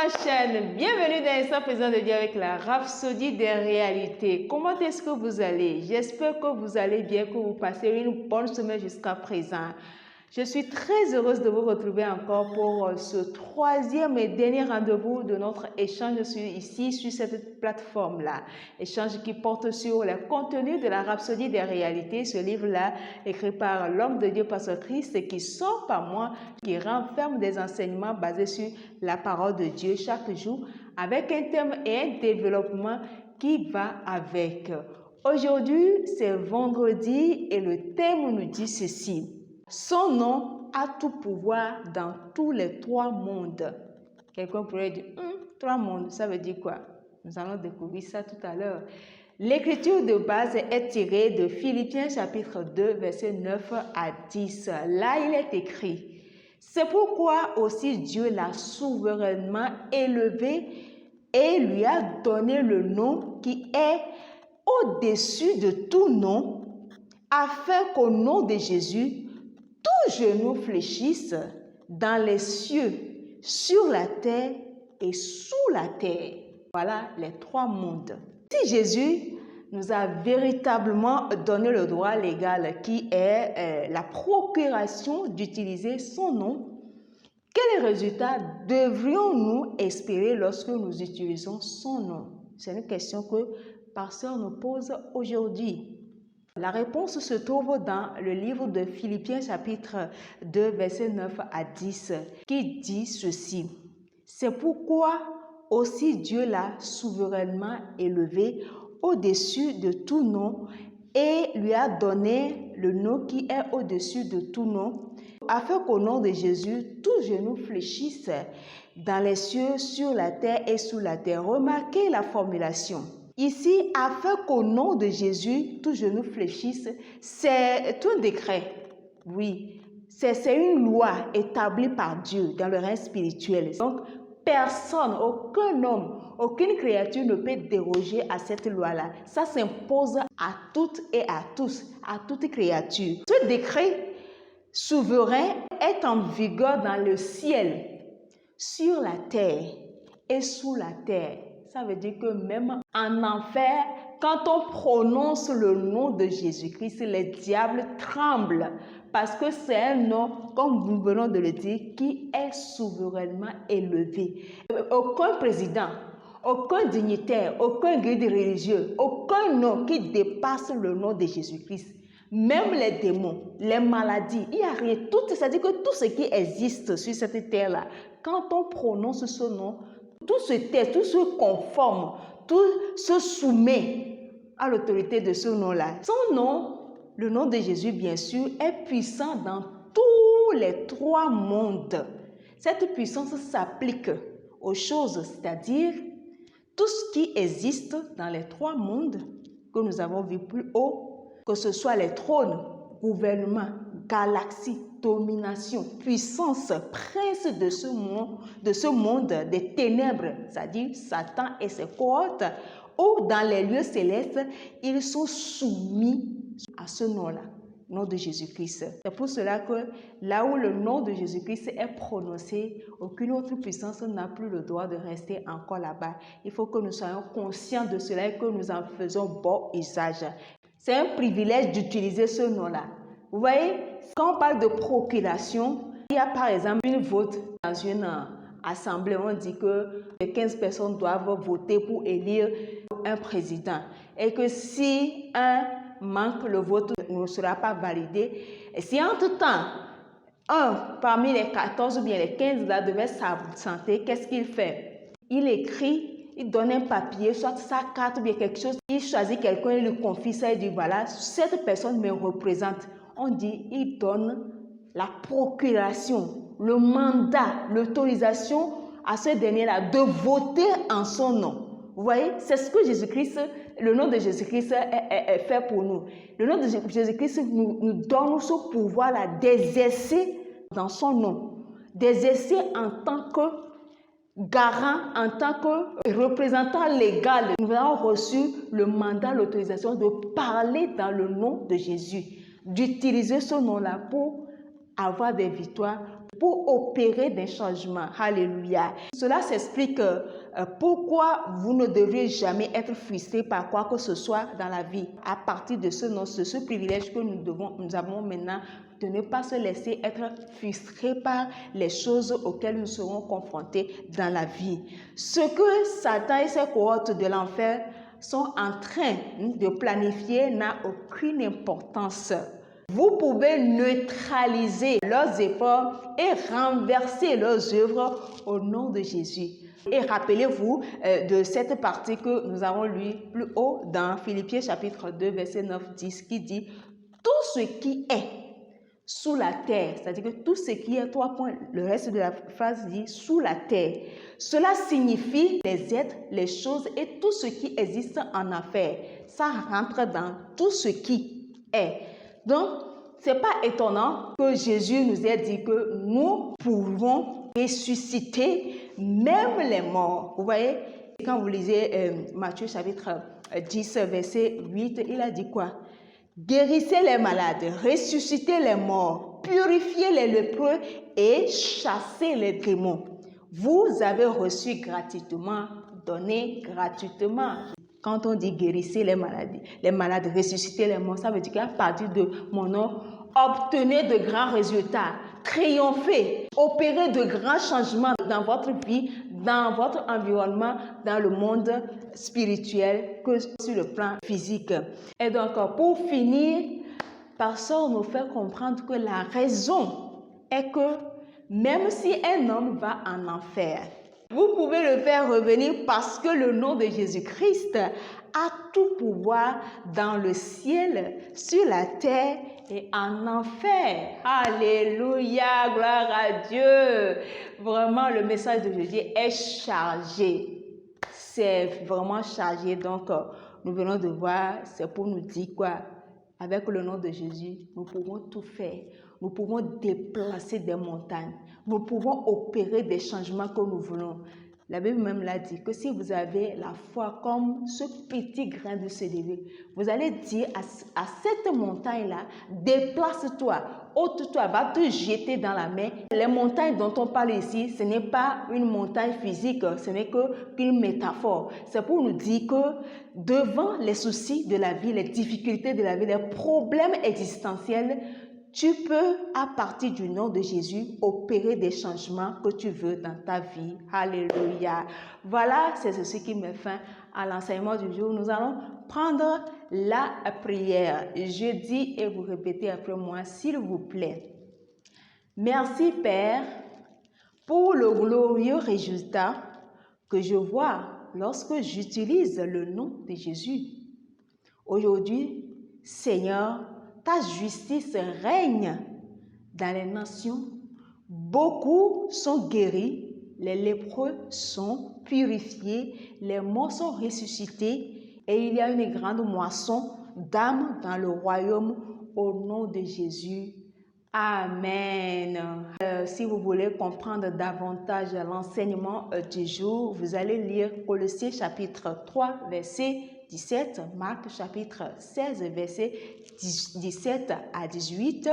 ma chaîne, bienvenue dans l'instant présent de Dieu avec la rhapsodie des réalités. Comment est-ce que vous allez? J'espère que vous allez bien, que vous passez une bonne semaine jusqu'à présent. Je suis très heureuse de vous retrouver encore pour ce troisième et dernier rendez-vous de notre échange ici sur cette plateforme-là. Échange qui porte sur le contenu de la rhapsodie des réalités, ce livre-là écrit par l'homme de Dieu, Pasteur Christ, et qui sort par moi, qui renferme des enseignements basés sur la parole de Dieu chaque jour, avec un thème et un développement qui va avec. Aujourd'hui, c'est vendredi et le thème nous dit ceci. Son nom a tout pouvoir dans tous les trois mondes. Quelqu'un pourrait dire, trois mondes, ça veut dire quoi? Nous allons découvrir ça tout à l'heure. L'écriture de base est tirée de Philippiens chapitre 2, versets 9 à 10. Là, il est écrit, c'est pourquoi aussi Dieu l'a souverainement élevé et lui a donné le nom qui est au-dessus de tout nom, afin qu'au nom de Jésus, tout genou fléchisse dans les cieux, sur la terre et sous la terre. Voilà les trois mondes. Si Jésus nous a véritablement donné le droit légal qui est la procuration d'utiliser son nom, quels résultats devrions-nous espérer lorsque nous utilisons son nom? C'est une question que Pasteur nous pose aujourd'hui. La réponse se trouve dans le livre de Philippiens chapitre 2 verset 9 à 10 qui dit ceci. C'est pourquoi aussi Dieu l'a souverainement élevé au-dessus de tout nom et lui a donné le nom qui est au-dessus de tout nom, afin qu'au nom de Jésus, tout genou fléchisse dans les cieux, sur la terre et sous la terre. Remarquez la formulation. Ici, afin qu'au nom de Jésus, tout genou fléchisse, c'est un décret. Oui, c'est une loi établie par Dieu dans le règne spirituel. Donc, personne, aucun homme, aucune créature ne peut déroger à cette loi-là. Ça s'impose à toutes et à tous, à toute créature. Ce décret souverain est en vigueur dans le ciel, sur la terre et sous la terre. Ça veut dire que même en enfer, quand on prononce le nom de Jésus-Christ, les diables tremblent parce que c'est un nom, comme nous venons de le dire, qui est souverainement élevé. Aucun président, aucun dignitaire, aucun guide religieux, aucun nom qui dépasse le nom de Jésus-Christ. Même les démons, les maladies, il n'y a rien. C'est-à-dire que tout ce qui existe sur cette terre-là, quand on prononce ce nom, tout se tait, tout se conforme, tout se soumet à l'autorité de ce nom-là. Son nom, le nom de Jésus, bien sûr, est puissant dans tous les trois mondes. Cette puissance s'applique aux choses, c'est-à-dire tout ce qui existe dans les trois mondes que nous avons vu plus haut, que ce soit les trônes, gouvernements, galaxies, domination, puissance, prince de ce monde des ténèbres, c'est-à-dire Satan et ses cohortes, ou dans les lieux célestes, ils sont soumis à ce nom-là, nom de Jésus-Christ. C'est pour cela que là où le nom de Jésus-Christ est prononcé, aucune autre puissance n'a plus le droit de rester encore là-bas. Il faut que nous soyons conscients de cela et que nous en faisons bon usage. C'est un privilège d'utiliser ce nom-là. Vous voyez, quand on parle de procuration, il y a par exemple une vote dans une assemblée, on dit que les 15 personnes doivent voter pour élire un président et que si un manque, le vote ne sera pas validé. Et si entre-temps, un parmi les 14 ou bien les 15 là devait s'absenter, qu'est-ce qu'il fait? Il écrit, il donne un papier, soit sa carte ou bien quelque chose, il choisit quelqu'un, il lui confie ça, il dit voilà, cette personne me représente. On dit, il donne la procuration, le mandat, l'autorisation à ce dernier-là de voter en son nom. Vous voyez, c'est ce que Jésus-Christ, le nom de Jésus-Christ est fait pour nous. Le nom de Jésus-Christ nous donne ce pouvoir-là d'exercer dans son nom, d'exercer en tant que garant, en tant que représentant légal. Nous avons reçu le mandat, l'autorisation de parler dans le nom de Jésus, d'utiliser ce nom-là pour avoir des victoires, pour opérer des changements. Alléluia. Cela s'explique pourquoi vous ne devriez jamais être frustré par quoi que ce soit dans la vie. À partir de ce privilège que nous avons maintenant, de ne pas se laisser être frustré par les choses auxquelles nous serons confrontés dans la vie. Ce que Satan et ses cohortes de l'enfer sont en train de planifier n'a aucune importance. Vous pouvez neutraliser leurs efforts et renverser leurs œuvres au nom de Jésus. Et rappelez-vous de cette partie que nous avons lue plus haut dans Philippiens chapitre 2, verset 9-10 qui dit « Tout ce qui est sous la terre », c'est-à-dire que tout ce qui est, 3 points, le reste de la phrase dit « sous la terre ». Cela signifie les êtres, les choses et tout ce qui existe en affaires. Ça rentre dans tout ce qui est. Donc, ce n'est pas étonnant que Jésus nous ait dit que nous pouvons ressusciter même les morts. Vous voyez, quand vous lisez Matthieu chapitre 10, verset 8, il a dit quoi? Guérissez les malades, ressuscitez les morts, purifiez les lépreux et chassez les démons. Vous avez reçu gratuitement, donné gratuitement. Quand on dit guérissez les malades, ressusciter les morts, ça veut dire qu'à partir de mon nom, obtenez de grands résultats, triomphez, opérez de grands changements dans votre vie, dans votre environnement, dans le monde spirituel que sur le plan physique. Et donc, pour finir, Pasteur nous fait comprendre que la raison est que même si un homme va en enfer, vous pouvez le faire revenir parce que le nom de Jésus-Christ a tout pouvoir dans le ciel, sur la terre et en enfer. Alléluia, gloire à Dieu. Vraiment, le message de Jésus est chargé. C'est vraiment chargé. Donc, nous venons de voir, c'est pour nous dire quoi? Avec le nom de Jésus, nous pouvons tout faire. Nous pouvons déplacer des montagnes. Nous pouvons opérer des changements que nous voulons. La Bible même l'a dit que si vous avez la foi comme ce petit grain de sélévé, vous allez dire à cette montagne-là, déplace-toi, ôte-toi, va te jeter dans la mer. Les montagnes dont on parle ici, ce n'est pas une montagne physique, ce n'est qu'une métaphore. C'est pour nous dire que devant les soucis de la vie, les difficultés de la vie, les problèmes existentiels, tu peux, à partir du nom de Jésus, opérer des changements que tu veux dans ta vie. Alléluia. Voilà, c'est ceci qui met fin à l'enseignement du jour. Nous allons prendre la prière. Je dis et vous répétez après moi, s'il vous plaît. Merci, Père, pour le glorieux résultat que je vois lorsque j'utilise le nom de Jésus. Aujourd'hui, Seigneur, ta justice règne dans les nations. Beaucoup sont guéris, les lépreux sont purifiés, les morts sont ressuscités et il y a une grande moisson d'âmes dans le royaume au nom de Jésus. Amen. Si vous voulez comprendre davantage l'enseignement du jour, vous allez lire Colossiens chapitre 3, verset 17, Marc chapitre 16, verset 17 à 18,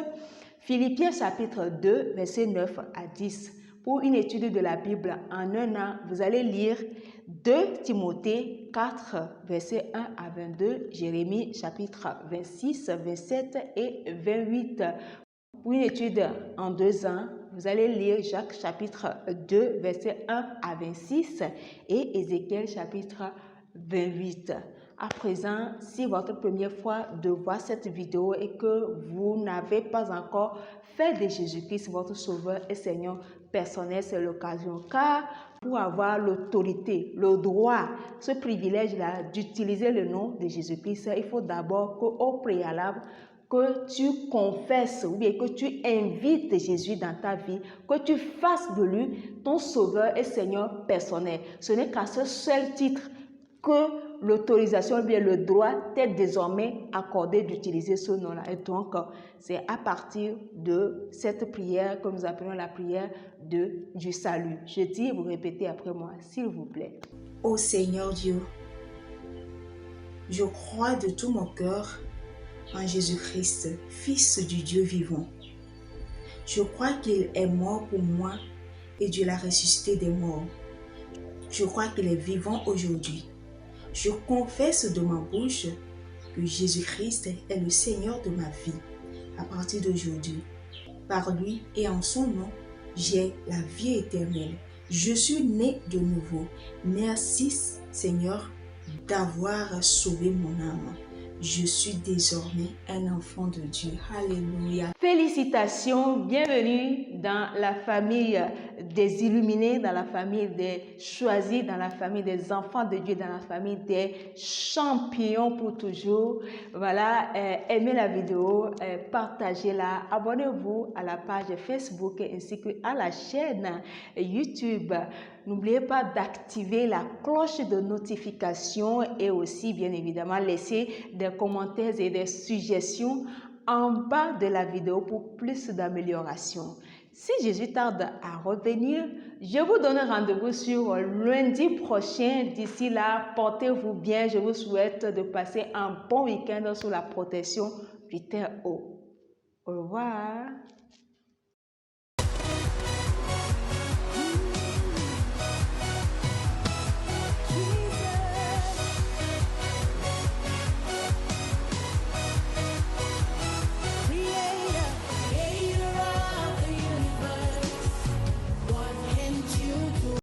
Philippiens chapitre 2, verset 9 à 10. Pour une étude de la Bible en un an, vous allez lire 2 Timothée 4, verset 1 à 22, Jérémie chapitre 26, 27 et 28. Pour une étude en 2 ans, vous allez lire Jacques chapitre 2, verset 1 à 26 et Ézéchiel chapitre 28. À présent, si votre première fois de voir cette vidéo et que vous n'avez pas encore fait de Jésus-Christ votre Sauveur et Seigneur personnel, c'est l'occasion. Car pour avoir l'autorité, le droit, ce privilège-là d'utiliser le nom de Jésus-Christ, il faut d'abord qu'au préalable, que tu confesses ou bien que tu invites Jésus dans ta vie, que tu fasses de lui ton Sauveur et Seigneur personnel. Ce n'est qu'à ce seul titre que l'autorisation ou bien le droit t'est désormais accordé d'utiliser ce nom-là. Et donc, c'est à partir de cette prière que nous appelons la prière du salut. Je dis, vous répétez après moi, s'il vous plaît. Ô Seigneur Dieu, je crois de tout mon cœur en Jésus-Christ, Fils du Dieu vivant. Je crois qu'il est mort pour moi et Dieu l'a ressuscité des morts. Je crois qu'il est vivant aujourd'hui. Je confesse de ma bouche que Jésus-Christ est le Seigneur de ma vie. À partir d'aujourd'hui, par lui et en son nom, j'ai la vie éternelle. Je suis né de nouveau. Merci Seigneur d'avoir sauvé mon âme. Je suis désormais un enfant de Dieu. Alléluia. Félicitations, bienvenue dans la famille des illuminés, dans la famille des choisis, dans la famille des enfants de Dieu, dans la famille des champions pour toujours. Voilà, aimez la vidéo, partagez-la, abonnez-vous à la page Facebook ainsi qu'à la chaîne YouTube. N'oubliez pas d'activer la cloche de notification et aussi, bien évidemment, laisser des commentaires et des suggestions en bas de la vidéo pour plus d'amélioration. Si Jésus tarde à revenir, je vous donne rendez-vous sur lundi prochain. D'ici là, portez-vous bien. Je vous souhaite de passer un bon week-end sous la protection du Très-Haut. Au revoir.